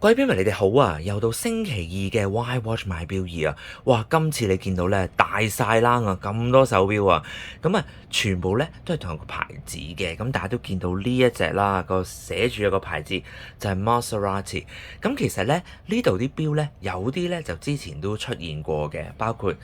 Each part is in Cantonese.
各位標迷你哋好啊！又到星期二嘅 Why Watch 買標二啊！哇，今次你見到咧大晒冷啊，咁多手錶啊，咁啊全部咧都係同一個牌子嘅，咁大家都見到呢一隻啦，個寫住有個牌子就係 Maserati。咁其實咧呢度啲錶咧有啲咧就之前都出現過嘅，包括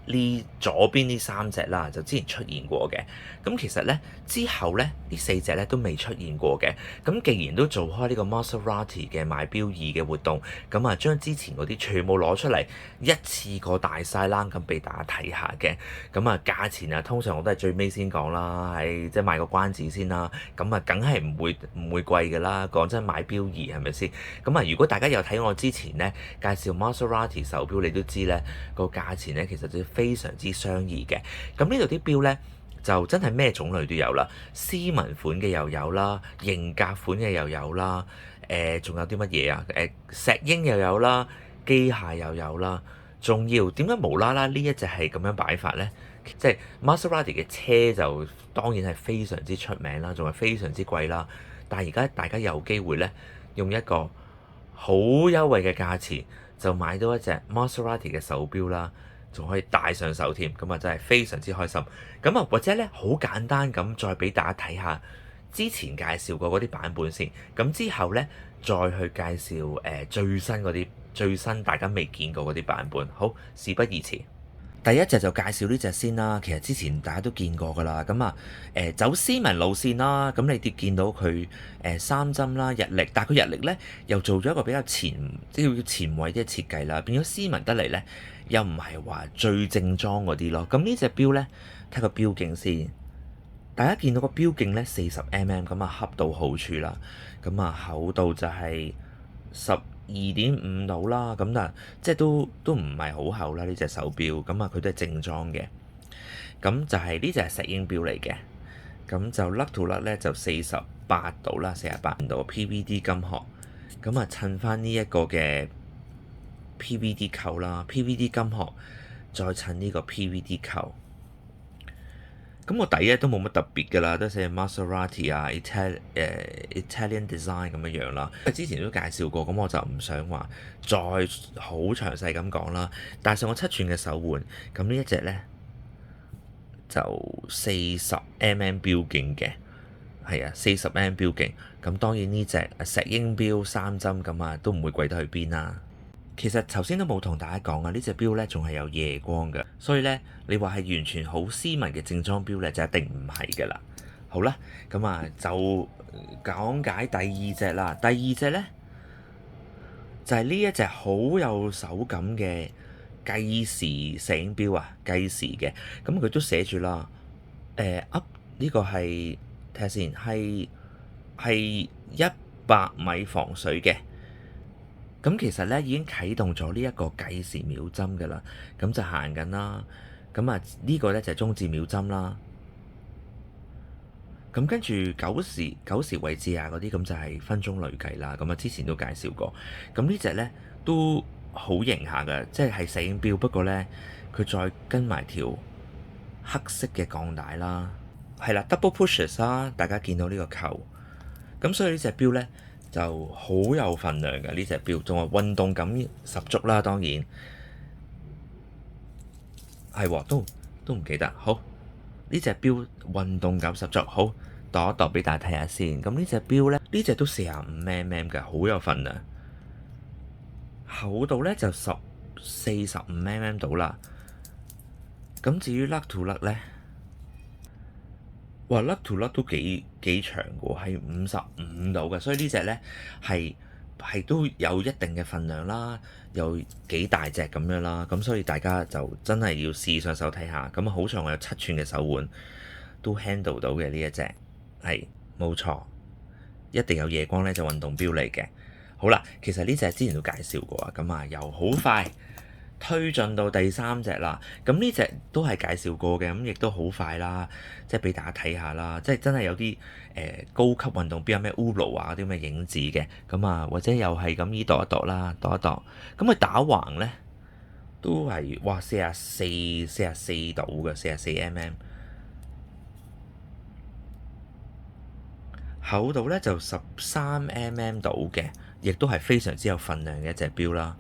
呢左邊呢三隻啦，就之前出現過嘅。咁其實咧之後咧呢四隻咧都未出現過嘅。咁既然都做開呢個 Maserati 嘅買錶二嘅活動，咁啊將之前嗰啲全部攞出嚟一次過大晒冷咁俾大家睇下嘅。咁啊價錢啊通常我都係最尾先講啦，係即係賣個關子先啦。咁啊梗係唔會貴㗎啦。講真買錶二係咪先？咁啊如果大家有睇我之前咧介紹 Maserati 手錶，你都知咧個價錢咧其實都非常之相宜嘅。咁呢度啲錶咧就真係咩種類都有啦，斯文款嘅又有啦，型格款嘅又有啦，仲有啲乜嘢啊？石英又有啦，機械又有啦，仲要點解無啦啦呢一隻係咁樣擺法呢？即係 Maserati 嘅車就當然係非常之出名啦，仲係非常之貴啦。但係而家大家有機會呢，用一個好優惠嘅價錢就買到一隻 Maserati 嘅手錶啦。仲可以戴上手添，咁啊真係非常之開心。咁啊或者咧好簡單咁再俾大家睇下之前介紹過嗰啲版本先，咁之後咧再去介紹最新嗰啲最新大家未見過嗰啲版本。好，事不宜遲。第一隻就介紹呢隻先啦，其實之前大家都見過㗎啦，咁啊走斯文路線啦，咁你哋見到佢三針啦日曆，但係佢日曆咧又做咗一個比較前衛啲嘅設計啦，變咗斯文得嚟咧，又唔係話最正裝嗰啲咯。咁呢隻錶咧睇個錶徑先，大家見到個錶徑咧40mm咁啊，恰到好處啦，咁啊厚度就係12.5度啦，咁但即係都唔係好厚啦呢隻手錶，咁啊佢都係正裝嘅，咁就係呢隻係石英錶嚟嘅，咁就甩到甩咧就48度啦，48度 PVD 金殼，咁啊襯翻呢一個嘅 PVD 扣啦，PVD 金殼再襯呢個 PVD 扣。咁個底咧都冇乜特別㗎啦，都寫 Maserati 啊，Italian design 咁樣樣啦。之前都介紹過，咁我就唔想話再好詳細咁講啦。戴上個7寸嘅手環，咁呢一隻咧就40mm 標徑嘅，係啊40mm標徑。咁當然呢隻石英錶三針咁啊，都唔會貴得去邊啦。其實頭先都冇同大家講啊，呢隻錶咧仲係有夜光嘅，所以咧你話係完全好斯文嘅正裝錶咧，就一定唔係噶啦。好啦，咁啊就講解第二隻啦。第二隻咧就係呢一隻好有手感嘅計時石英錶啊，計時嘅。咁佢都寫住啦，呢個係睇下先，係100米防水嘅。咁其實咧已經啟動咗呢一個計時秒針㗎啦，咁就行緊啦。咁啊呢個咧就係終止秒針啦。咁跟住九時位置啊嗰啲，咁就係分鐘累計啦。咁啊之前都介紹過。咁呢隻咧都好型下㗎，即係石英錶，不過咧佢再跟埋條黑色嘅鋼帶啦，係啦 double pushes 啦，大家見到呢個扣。咁所以呢隻錶咧就好有份量嘅，呢隻錶，仲話運動感十足啦。當然係喎，都唔記得。好，呢隻錶運動感十足，好，度一度俾大家睇下先。咁呢隻錶咧，呢隻都45mm嘅，好有份量。厚度咧就45mm到啦。咁至於甩to甩咧，哇甩to甩都幾長嘅喎，係55度嘅，所以呢隻咧係都有一定嘅份量啦，又幾大隻咁樣啦，咁所以大家就真係要試上手睇下。咁好彩我有7寸嘅手腕都 handle 到嘅呢一隻，係冇錯，一定有夜光咧就運動錶嚟嘅。好啦，其實呢隻之前都介紹過啊，咁啊又好快推進到第三隻啦。咁呢隻都係介紹過嘅，咁亦都好快啦，即係俾大家睇下啦。即係真係有啲高級運動錶有咩 Uno 啊啲咩影子嘅，咁啊或者又係咁依度一度啦，度一度。咁佢打橫咧都係哇44度嘅44mm，厚度咧就13mm 度嘅。亦都係非常之有份量嘅一隻錶啦。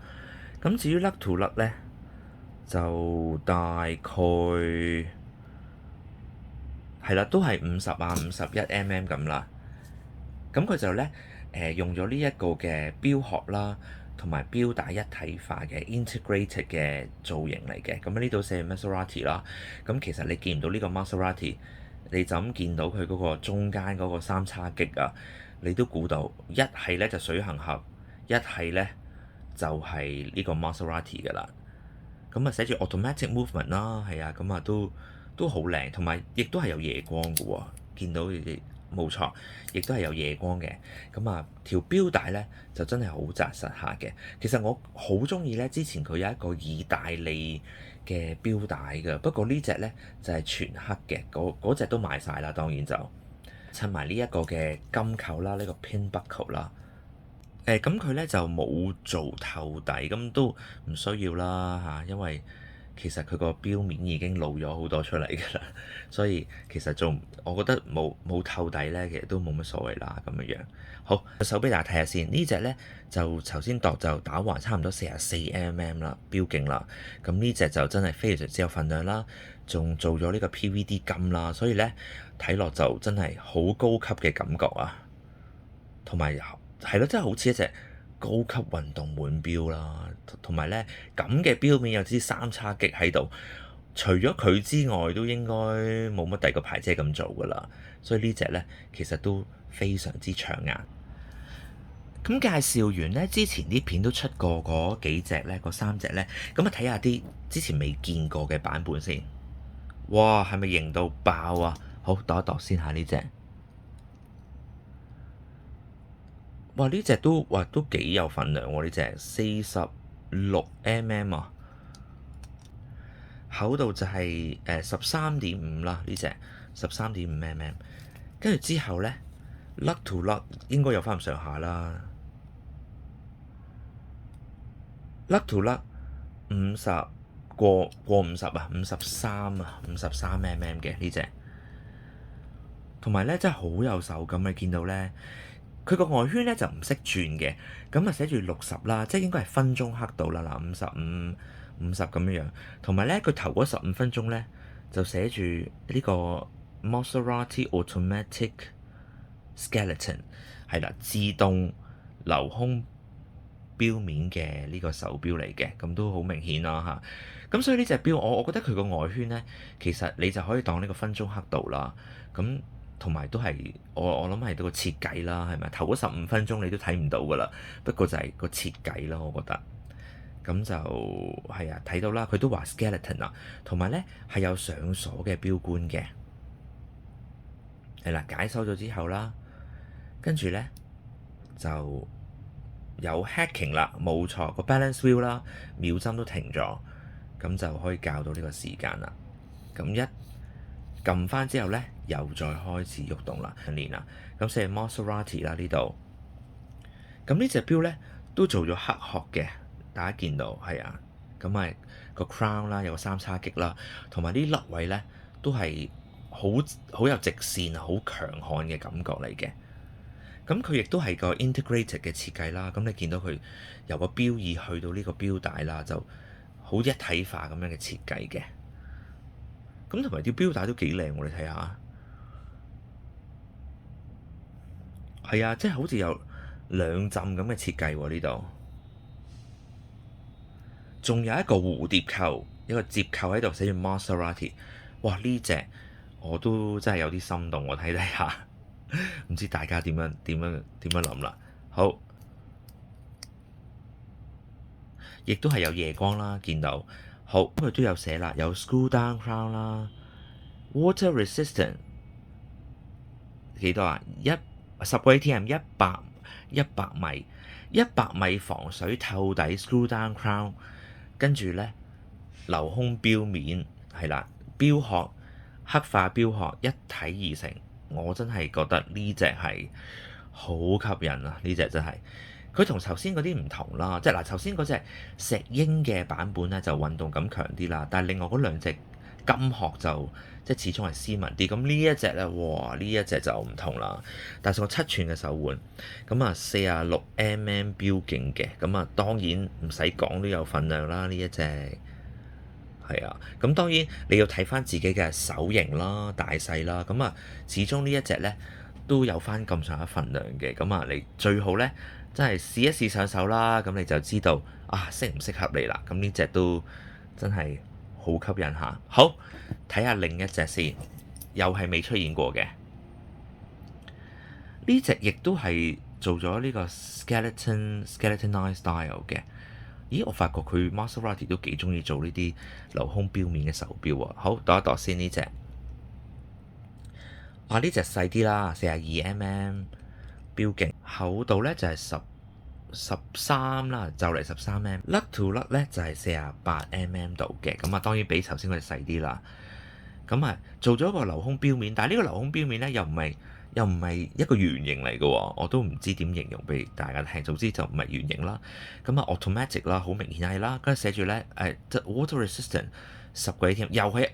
咁至於 Lug to Lug 咧，就大概係啦，都係51mm 咁啦。咁佢就咧用咗呢一個嘅錶殼啦，同埋錶帶一體化嘅 integrated 嘅造型嚟嘅。咁呢度寫 Maserati 啦。咁其實你見唔到呢個 Maserati，你就咁見到佢嗰個中間嗰個三叉戟啊，你都估到一係咧就水行俠，一係咧就係呢個 Maserati 㗎啦。咁啊寫住 automatic movement 啦，係啊，咁啊都好靚，同埋亦都係有夜光嘅喎，見到冇錯，亦都係有夜光嘅。咁啊條錶帶咧就真係好紮實下嘅。其實我好中意咧，之前佢有一個意大利嘅錶帶嘅，不過呢隻咧就係全黑嘅，嗰隻都賣晒啦。當然就襯埋呢一個嘅金扣啦，呢個 pin buckle 啦。咁佢咧就冇做透底，咁都唔需要啦嚇，因為其實佢個錶面已經露咗好多出嚟㗎啦，所以其實我覺得冇透底咧，其實都冇乜所謂啦咁樣樣。好，手俾大家睇下先，呢隻咧就頭先度就打橫差唔多44mm啦，錶徑啦。咁呢隻就真係非常之有份量啦，仲做咗呢個 PVD 金啦，所以咧睇落就真係好高級嘅感覺啊，同埋係咯，真係好似一隻高級運動腕錶啦，同埋咧咁嘅錶面有支三叉戟喺度，除咗佢之外，都應該冇乜第二個牌子係咁做噶啦。所以呢隻咧其實都非常之搶眼。咁介紹完咧，之前啲片都出過嗰幾隻咧，嗰三隻咧，咁啊睇下啲之前未見過嘅版本先。哇，係咪型到爆啊？好，度一度先下呢隻。哇！呢隻都幾有份量喎，呢隻46mm 啊，厚度就係13.5啦，呢隻13.5mm。跟住之後咧，Lug to Lug 應該有翻咁上下啦。Lug to Lug 50過50啊，53mm 嘅呢隻，同埋咧真係好有手感，你見到咧。佢個外圈咧就唔識轉嘅，咁啊寫住60啦，即係應該係分鐘刻到啦嗱，55、50咁樣樣。同埋咧，佢頭嗰15分鐘咧就寫住呢個 Maserati Automatic Skeleton 係啦，自動留空錶面嘅呢個手錶嚟嘅，咁都好明顯啦嚇。咁所以呢隻錶我覺得佢個外圈咧，其實你就可以當呢個分鐘刻度啦，咁。同埋都係我諗係到個設計啦，係咪頭嗰15分鐘你都睇唔到噶啦？不過就係個設計啦，我覺得咁就係啊，睇到啦，佢都話 skeleton 啊，同埋咧係有上鎖嘅錶冠嘅，係啦，解鎖咗之後啦，跟住咧就有 hacking 啦，冇錯，個 balance wheel 啦，秒針都停咗，咁就可以校到呢個時間啦。咁一撳翻之後咧，又再開始喐動啦，練啦。咁寫 Maserati 啦呢度。咁呢隻錶咧都做咗黑殼嘅，大家見到係啊。咁啊個 crown 啦，有個三叉戟啦，同埋啲粒位咧都係好有直線、好強悍嘅感覺嚟嘅。咁佢亦都係個 integrated 嘅設計啦。咁你見到佢由個錶耳去到呢個錶帶啦，就好一體化咁樣嘅設計嘅。咁同埋條錶帶都幾靚喎，你睇下，係啊，即係好似有兩浸咁嘅設計喎呢度，仲有一個蝴蝶扣，一個接扣喺度寫住 Maserati，哇！呢隻我都真係有啲心動，我睇下，唔知大家點樣諗啦。好，亦都係有夜光啦，見到。好，佢都有寫啦，有 screw down crown 啦 ，water resistant 幾多啊？10個 ATM 100米，100米防水透底 screw down crown， 跟住咧留空錶面係啦，錶殼黑化錶殼一體而成，我真係覺得呢隻係好吸引啊！呢隻真係。佢同頭先嗰啲唔同啦，即係嗱頭先嗰隻石英嘅版本咧就運動感強啲啦，但係另外嗰兩隻金殼就即係始終係斯文啲。咁呢一隻咧，哇！呢一隻就唔同啦，戴上個7寸嘅手環，咁啊46mm 標徑嘅，咁啊當然唔使講都有份量啦，呢一隻係啊。咁當然你要睇翻自己嘅手型啦、大細啦，咁啊始終呢一隻咧都有翻咁上下份量嘅，咁啊你最好咧真係試一試上手啦，咁你就知道啊適唔適合你啦。咁呢隻都真係好吸引下。好，睇下另一隻先，又係未出現過嘅。呢隻亦都係做咗呢個 skeletonized style 嘅。咦，我發覺佢 Maserati 都幾中意做呢啲鏤空錶面嘅手錶啊。好，度一度先呢隻。啊，呢隻細啲啦，42mm 標徑，厚度咧就係13啦，就嚟13mm。甩 to 甩咧就係48mm 度嘅，咁啊當然比頭先嗰隻細啲啦。咁啊做咗一個鏤空錶面，但係呢個鏤空錶面咧又唔係一個圓形嚟嘅喎，我都唔知點形容俾大家聽。總之就唔係圓形啦。咁啊 automatic 啦，好明顯係啦。跟住寫住咧water resistant 10個 ATM，又係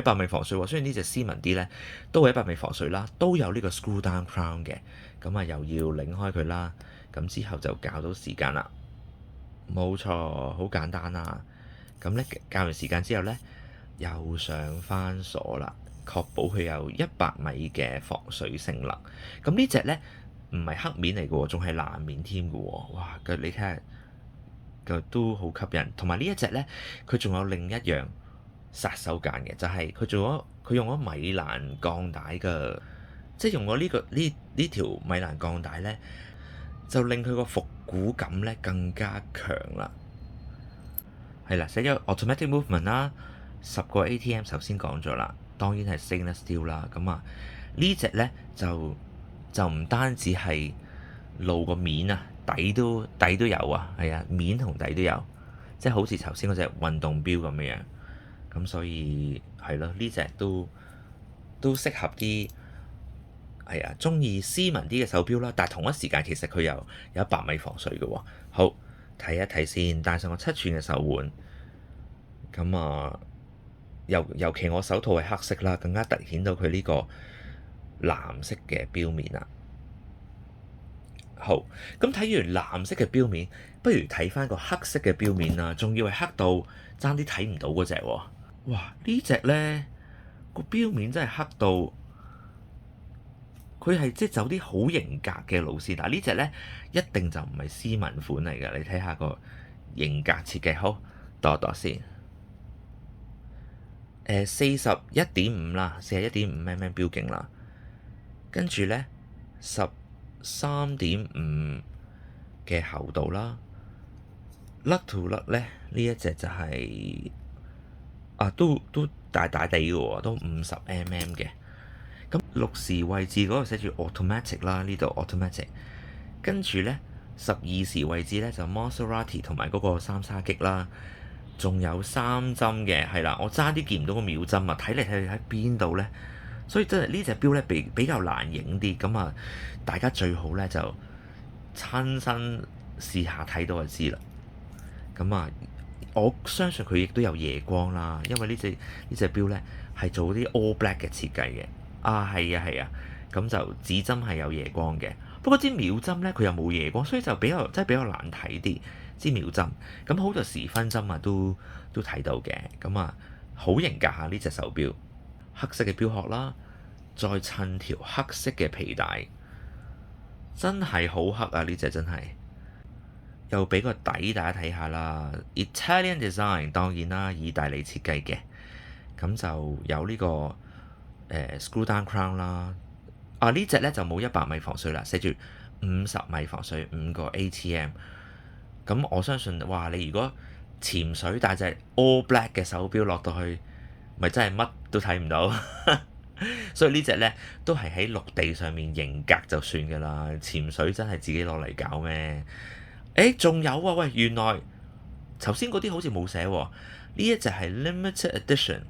100米防水喎。雖然呢隻斯文啲咧，都係100米防水啦，都有呢個 screw down crown 嘅。咁啊又要擰開佢啦，咁之後就校到時間啦。冇錯，好簡單啦。咁咧校完時間之後咧，又上翻鎖啦。確保佢有100米嘅防水性能。咁呢隻呢，唔係黑面嚟嘅喎，仲係藍面添嘅喎。哇！你睇下，都好吸引。同埋呢一隻呢，佢仲有另一樣殺手鐧嘅，就係佢用咗米蘭鋼帶嘅，即係用咗呢條米蘭鋼帶呢，就令佢個復古感呢更加強啦。係啦，寫咗 automatic movement 啦，10個 ATM 首先講咗啦。當然係 stainless steel 啦，咁啊呢隻呢就唔單止係露個面啊，底都有啊，係啊，面同底都有，即係好似頭先嗰隻運動錶咁樣，咁所以係咯，呢隻都適合啲係啊，中意斯文啲嘅手錶啦。但係同一時間其實佢有100米防水嘅喎。好，睇一睇先，戴上個7寸嘅手環，咁啊〜尤其我手套係黑色啦，更加突顯到佢呢個藍色嘅錶面啦。好，咁睇完藍色嘅錶面，不如睇翻個黑色嘅錶面啦。仲要係黑到爭啲睇唔到嗰隻喎。哇！呢隻呢個錶面真係黑到，佢係即係走啲好型格嘅路線。但係呢隻呢一定就唔係斯文款嚟㗎。你睇下個型格設計，好，度一度先。41.5啦，41.5mm 標徑啦，跟住咧13.5嘅厚度啦。甩 to 甩咧呢一隻就係都大大地嘅喎，都50mm嘅。咁6時位置嗰度寫住 automatic 啦，呢度 automatic。跟住咧12時位置咧就 Maserati 同埋嗰個三叉戟啦。仲有3針嘅，係啦，我爭啲見唔到個秒針啊！睇嚟睇去喺邊度呢？所以真係呢隻錶咧比較難影啲，咁啊，大家最好咧就親身試下睇到就知啦。咁啊，我相信佢亦都有夜光啦，因為呢隻錶咧係做啲 all black 嘅設計嘅。係啊，咁就指針係有夜光嘅，不過支秒針咧佢又冇夜光，所以就比較難睇啲。支秒針咁好在時分針啊，都睇到嘅。咁啊，好型格下呢隻手錶，黑色嘅錶殼啦，再襯條黑色嘅皮帶，真係好黑啊！呢隻真係，又俾個底大家睇下啦。Italian design 當然啦，意大利設計嘅，咁就有呢個screw down crown 啦。呢隻咧就冇100米防水啦，寫住50米防水，5個 ATM。咁我相信，哇！你如果潛水帶隻 all black 嘅手錶落到去，咪真係乜都睇唔到。所以呢隻呢都係喺陸地上面型格就算㗎啦。潛水真係自己攞嚟搞咩？仲有啊！喂，原來頭先嗰啲好似冇寫喎。呢一隻係 limited edition，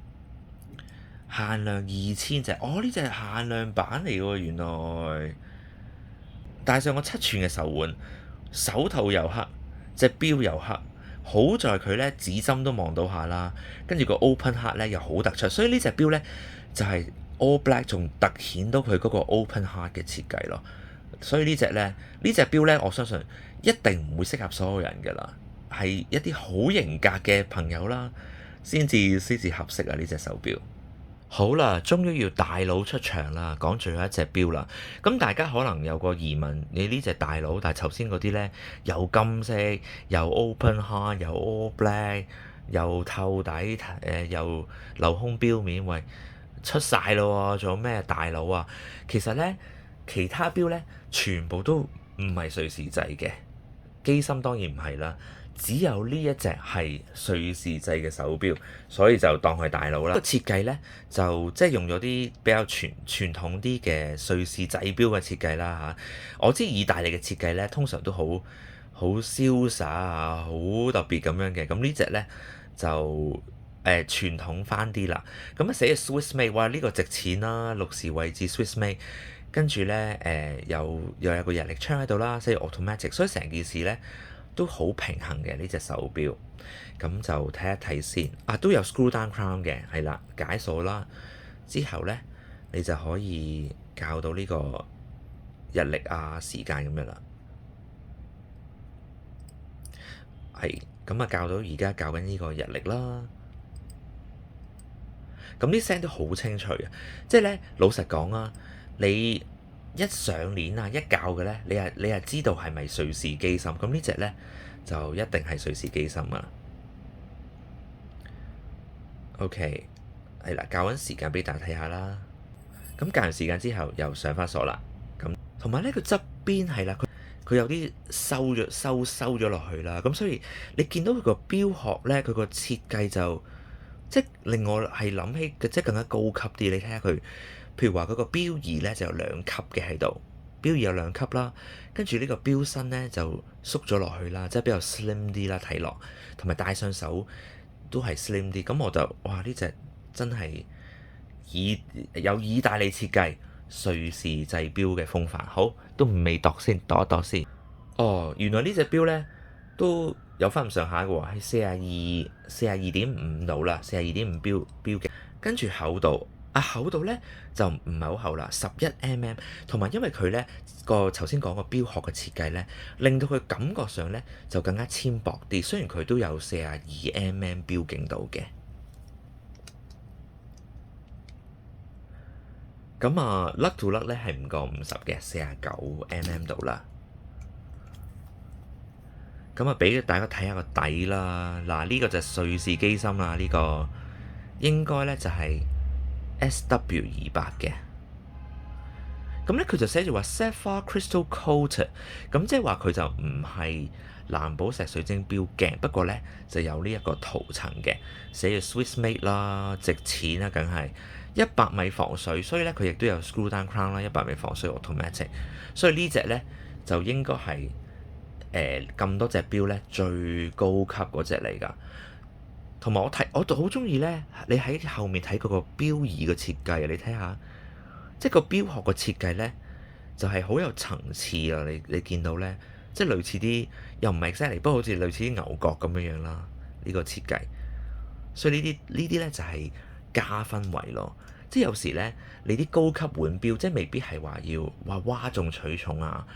限量2000隻。呢隻係限量版嚟喎，原來。戴上個7寸嘅手環，手套又黑。隻錶又黑，好在佢咧指針都望到下啦，跟住個 open heart 咧又好突出，所以呢隻錶咧就係 all black，仲突顯到佢嗰個 open heart 嘅設計咯。所以呢隻咧，呢隻錶咧，我相信一定唔會適合所有人㗎啦，係一啲好型格嘅朋友啦，先至合適啊！呢隻手錶。好啦，終於要大佬出場啦，講最後一隻錶啦。咁大家可能有個疑問，你呢隻大佬，但係頭先嗰啲呢，又金色，又 open heart，又 all black，又透底，又鏤空錶面，喂，出晒咯喎，仲有咩大佬啊？其實呢，其他錶呢，全部都唔係瑞士製嘅，機芯當然唔係啦。只有呢一隻係瑞士製嘅手錶，所以就當佢大佬啦。個設計呢，就即係用咗啲比較傳統啲嘅瑞士製錶嘅設計啦嚇。我知意大利嘅設計呢，通常都好瀟灑啊，好特別咁樣嘅。咁呢隻呢，就傳統翻啲啦。咁啊寫嘅 Swiss made，哇呢個值錢啦，6時位置 Swiss made。跟住呢，又有個日曆槍喺度啦，寫住 automatic，所以成件事呢，都好平衡嘅呢隻手錶。咁就睇一睇先啊，都有 screw down crown 嘅，係啦，解鎖啦之後呢，你就可以校到呢個日曆啊時間咁樣啦。係咁啊，校到而家校緊呢個日曆啦。咁啲聲都好清脆啊！即係呢，老實講啊，你一上鏈啊，一校嘅呢，你係知道係咪瑞士機芯？咁呢隻呢，就一定係瑞士機芯啊。OK，係啦，校緊時間俾大家睇下啦。咁校完時間之後，又上翻鎖啦。咁同埋呢個側邊係啦，佢有啲收咗落去啦。咁所以你見到佢個錶殼呢，佢個設計就即係令我係諗起即係更加高級啲。你睇下佢。譬如話佢個錶儀咧就有2級嘅喺度，錶儀有2級啦，跟住呢個錶身咧就縮咗落去啦，即係比較 slim 啲啦睇落，同埋戴上手都係 slim 啲。咁我就哇呢隻真係有意大利設計瑞士製錶嘅風範。好，都未度先，度一度先。哦，原來呢隻錶咧都有翻咁上下嘅喎，係42.5度啦，42.5錶嘅，跟住厚度。厚度咧就唔係好厚啦，11mm，同埋因為佢咧個頭先講個錶殼嘅設計咧，令到佢感覺上咧就更加纖薄啲。雖然佢都有42mm錶徑度嘅，咁啊甩到甩咧係唔過50嘅，49mm度啦。咁啊俾大家睇下個底啦。嗱呢個就係瑞士機芯啦，呢個應該咧就係SW200嘅，咁咧佢就寫住話 Sapphire Crystal Coated，咁即係話佢就唔係藍寶石水晶錶鏡，不過咧就有呢一個塗層嘅，寫住 Swiss made 啦，值錢啦，梗係100米防水，所以咧佢亦都有 screw down crown 啦，100米防水 automatic，所以呢隻咧就應該係咁多隻錶咧最高級嗰隻嚟㗎。同埋我好中意咧，你喺後面睇嗰個錶儀嘅設計，你睇下，即係個錶殼嘅設計咧，就係好有層次啊！你見到咧，即係類似啲又唔係 exactly，不過好似類似啲牛角咁樣樣啦，呢個設計。所以呢啲咧就係加分位咯。即係有時咧，你啲高級腕錶，即係未必係話要嘩眾取寵啊，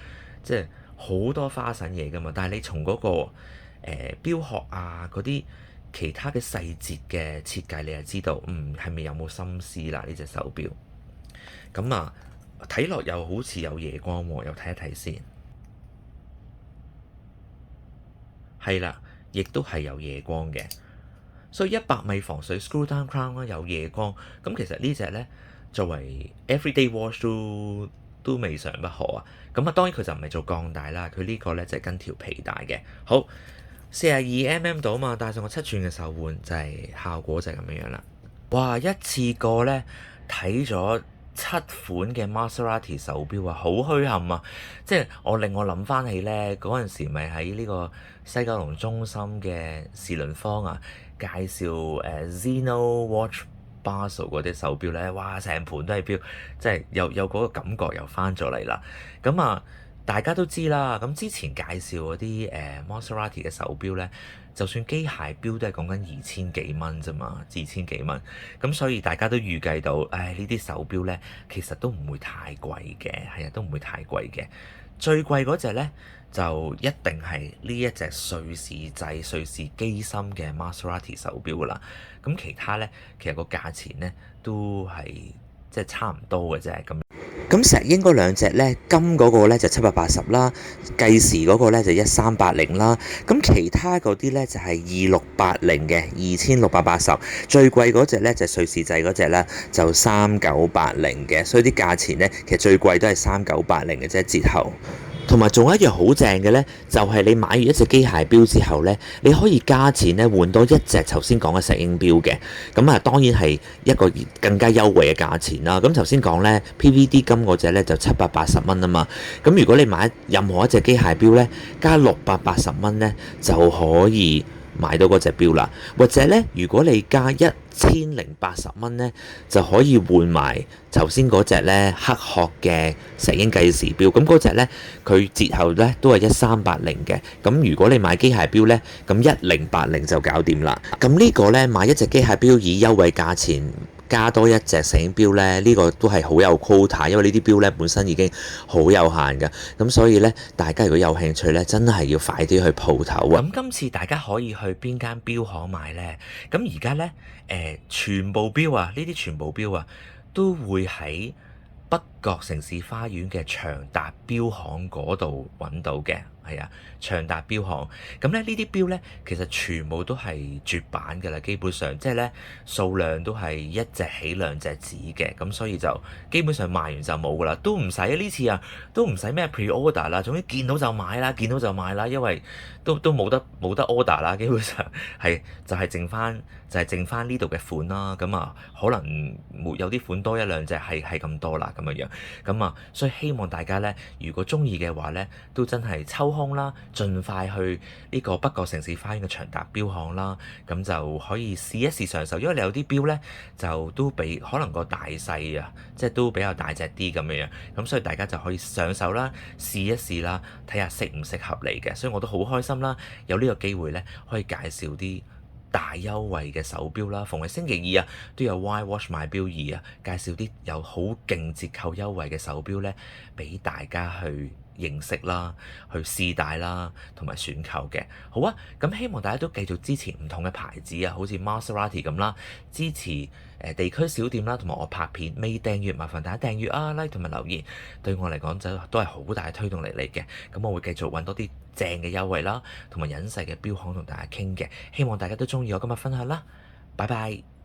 即係好多花臣嘢噶嘛。但係你從嗰個錶殼啊嗰啲其他嘅細節嘅設計，你就知道係咪有冇心思啦？呢隻手錶咁啊，睇落又好似有夜光喎，又睇一睇先。係啦，亦都係有夜光嘅，所以100米防水 screw down crown 啦，有夜光。咁其實呢隻呢，作為 everyday watch 都未嘗不可啊。咁啊，當然佢就唔係做鋼帶啦，佢呢個呢，就係跟條皮帶嘅。好。42mm 度啊嘛，戴上個7寸嘅手環就係效果就係咁樣樣啦。哇！一次過咧睇咗7款嘅 Maserati 手錶啊，好墟冚啊！即係令我諗翻起咧嗰陣時，咪喺呢個西九龍中心嘅時輪坊啊，介紹Zeno Watch Basel 嗰啲手錶咧，哇！成盤都係錶，即係有嗰個感覺又翻咗嚟啦。咁啊〜大家都知啦，咁之前介紹嗰啲Maserati 嘅手錶呢，就算機械錶都係講緊2000幾蚊啫嘛，二千幾蚊。咁所以大家都預計到，呢啲手錶呢，其實都唔會太貴嘅，係啊，都唔會太貴嘅。最貴嗰隻呢，就一定係呢一隻瑞士製、瑞士機芯嘅 Maserati 手錶噶啦。咁其他呢，其實個價錢呢都係即係差唔多嘅啫。咁石英嗰兩隻呢，金嗰個呢就780啦，計時嗰個呢就1380啦。咁其他嗰啲呢，就係2680嘅2680，最貴嗰隻呢，就瑞士製嗰隻呢，就3980嘅。所以啲價錢呢，其實最貴都係3980嘅啫，折後。同埋仲有一樣好正嘅呢，就係你買完一隻機械錶之後呢，你可以加錢呢換多一隻頭先講嘅石英錶嘅。咁啊，當然係一個更加優惠嘅價錢啦。咁頭先講呢 PVD 金嗰隻呢就780蚊啊嘛。咁如果你買任何一隻機械錶呢，加680蚊呢，就可以買到嗰隻錶啦。或者呢，如果你加1080蚊呢，就可以換埋頭先嗰隻呢黑殼嘅石英計時錶。咁嗰隻呢，佢折後呢都係1380嘅。咁如果你買機械錶呢，咁1080就搞掂啦。咁呢個呢，買一隻機械錶以優惠價錢加多一隻石英錶呢，呢個都係好有 quota，因為呢啲錶呢本身已經好有限㗎。咁所以呢，大家如果有興趣呢，真係要快啲去鋪頭啊！咁今次大家可以去邊間錶行買呢？咁而家呢，全部錶啊，呢啲全部錶啊，都會喺北角城市花園嘅長達錶行嗰度揾到嘅。係啊，長達錶行。咁咧呢啲錶咧，其實全部都係絕版嘅啦，基本上即係咧數量都係一隻起兩隻止嘅，咁所以就基本上賣完就冇噶啦，都唔使呢次啊，都唔使咩 pre-order 啦，總之見到就買啦，見到就買啦，因為都冇得 order 啦，基本上係就係剩翻呢度嘅款啦，咁啊可能沒有啲款多一兩隻係咁多啦咁樣，咁啊所以希望大家咧，如果中意嘅話咧，都真係抽空啦，盡快去呢個北角城市花園嘅長達錶行啦，咁就可以試一試上手，因為你有啲錶呢，就都比可能個大細啊，即係都比較大隻啲咁樣，咁所以大家就可以上手啦，試一試啦，睇下適唔適合你嘅，所以我都好開心啦，有呢個機會呢，可以介紹啲大優惠嘅手錶啦，逢係星期二啊都有 Why Watch 買錶二啊，介紹啲有好勁折扣優惠嘅手錶呢，俾大家去認識啦，去試戴啦，同埋選購嘅。好啊，咁希望大家都繼續支持唔同嘅牌子啊，好似 Maserati 咁啦，支持地區小店啦，同埋我拍片未訂閱，麻煩大家訂閱啊、like 同埋留言，對我嚟講就都係好大嘅推動力嚟嘅。咁我會繼續揾多啲正嘅優惠啦，同埋隱世嘅錶行同大家傾嘅。希望大家都中意我今日分享啦，拜拜。